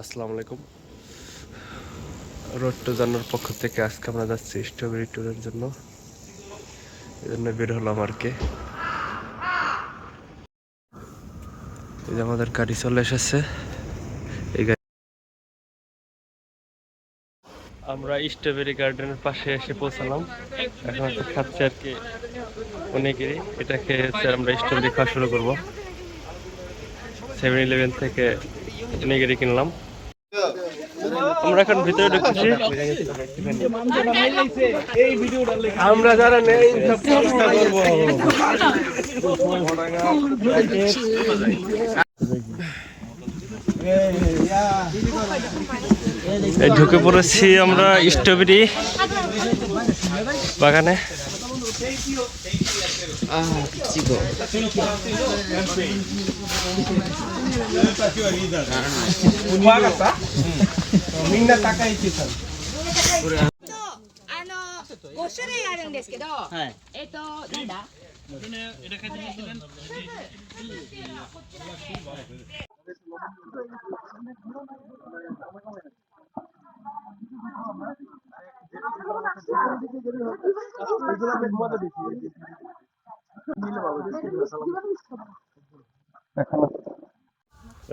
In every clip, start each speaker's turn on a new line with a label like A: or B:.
A: আসসালামু আলাইকুম। Road two জার্নার পক্ষ থেকে আজকে আমরা যাচ্ছি স্ট্রবেরি ট্যুরের জন্য। এই জন্য বের হলাম আর কি। এই যে আমাদের গাড়ি চলে এসেছে। এই গাড়ি আমরা স্ট্রবেরি গার্ডেনের পাশে এসে পৌঁছালাম। এখন হচ্ছে খাচ্ছি আর কি অনেকেরই। এটা খেয়ে হচ্ছে আমরা স্ট্রবেরি খাওয়া শুরু করবো। 7-Eleven থেকে অনেকেরই কিনলাম। আমরা এখন ভিতরে ঢুকছি। আমরা যারা নেই ঢুকে পড়েছি আমরা স্ট্রবেরি বাগানে।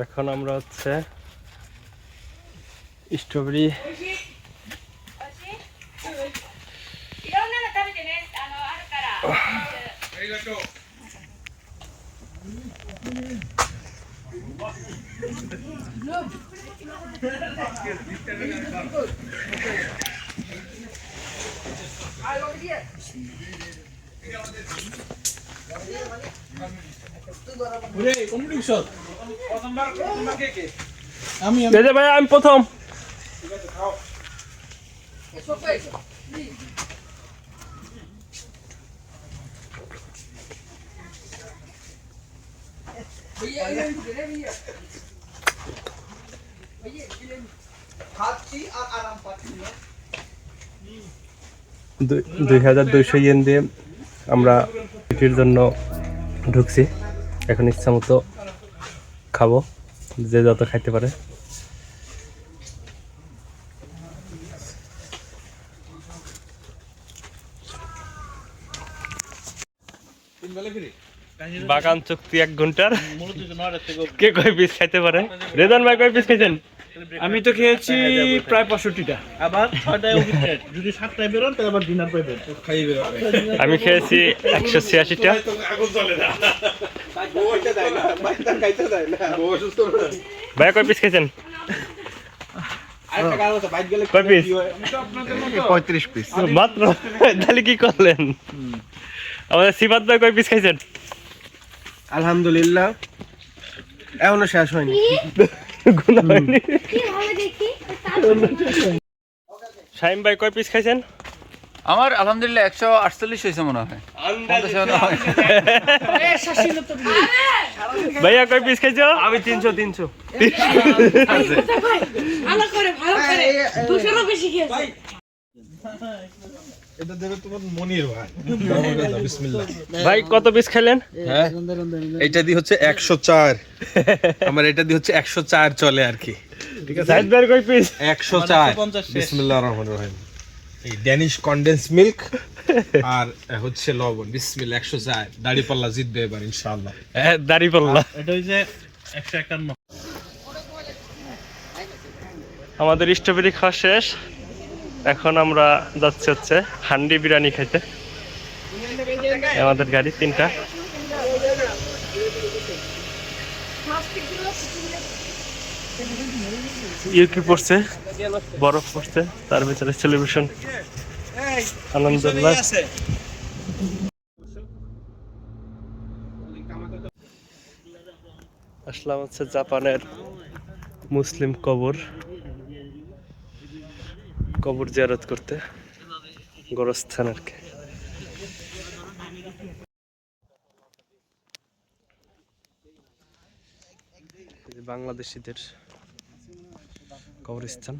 A: এখন আমরা হচ্ছে স্ট্রবেরি ভাই আমি প্রথম। $2,200 দিয়ে আমরা এটির জন্য ঢুকছি। এখন ইচ্ছা মতো খাবো, যে যত খাইতে পারে। বাগান চুক্তি 1 ঘন্টার। কে কয় পিস খাইতে পারে? রেজান ভাই কয় পিস খাইছেন?
B: আমি তো খেয়েছি প্রায় 65টা। আবার 6টায় যদি 7টায় বেরোন তাহলে আবার ডিনার পাইবেন।
A: আমি খেয়েছি 186টা। ভাই কয় পিস খাইছেন? কয় পিস?
C: 35 পিস
A: মাত্র। তাহলে কি করলেন? আমাদের সিফাত ভাই কয় পিস খাইছেন?
C: আলহামদুলিল্লাহ এখনো শেষ হয়নি।
A: গুণা হয়নি। শাইম ভাই কয় পিস খাইছেন?
D: আমার আলহামদুলিল্লাহ 148 হয়েছে মনে হয়।
A: ভাইয়া কয় পিস খাইছো?
C: আমি 300 এটা দেবে তোমার মনির ভাই। বিসমিল্লাহ
A: ভাই কত পিস খেলেন?
C: হ্যাঁ এটা দি হচ্ছে 104। আমার এটা দি হচ্ছে 104 চলে আর কি। ঠিক আছে।
A: সাইদ ভাই কয় পিস?
C: 104। বিসমিল্লাহির রহমানির রহিম। এই ড্যানিশ কনডেন্স মিল্ক আর হচ্ছে লবণ। বিসমিল্লাহ 104। দাড়ি পাল্লা জিতবে এবার ইনশাআল্লাহ।
A: হ্যাঁ দাড়ি পাল্লা।
B: এটা হইছে 151।
A: আমাদের স্ট্রবেরি খাওয়া শেষ। এখন আমরা যাচ্ছি হচ্ছে হান্ডি বিরিয়ানি খাইতে। আমাদের গাড়ি 3টা। কি পড়ছে, বরফ পড়ছে, তার ভিতরে সেলিব্রেশন আলহামদুলিল্লাহ। আসলাম হচ্ছে জাপানের মুসলিম কবর জিয়ারত করতে, গোরস্থান আর কি। বাংলাদেশিদের কবরস্থান।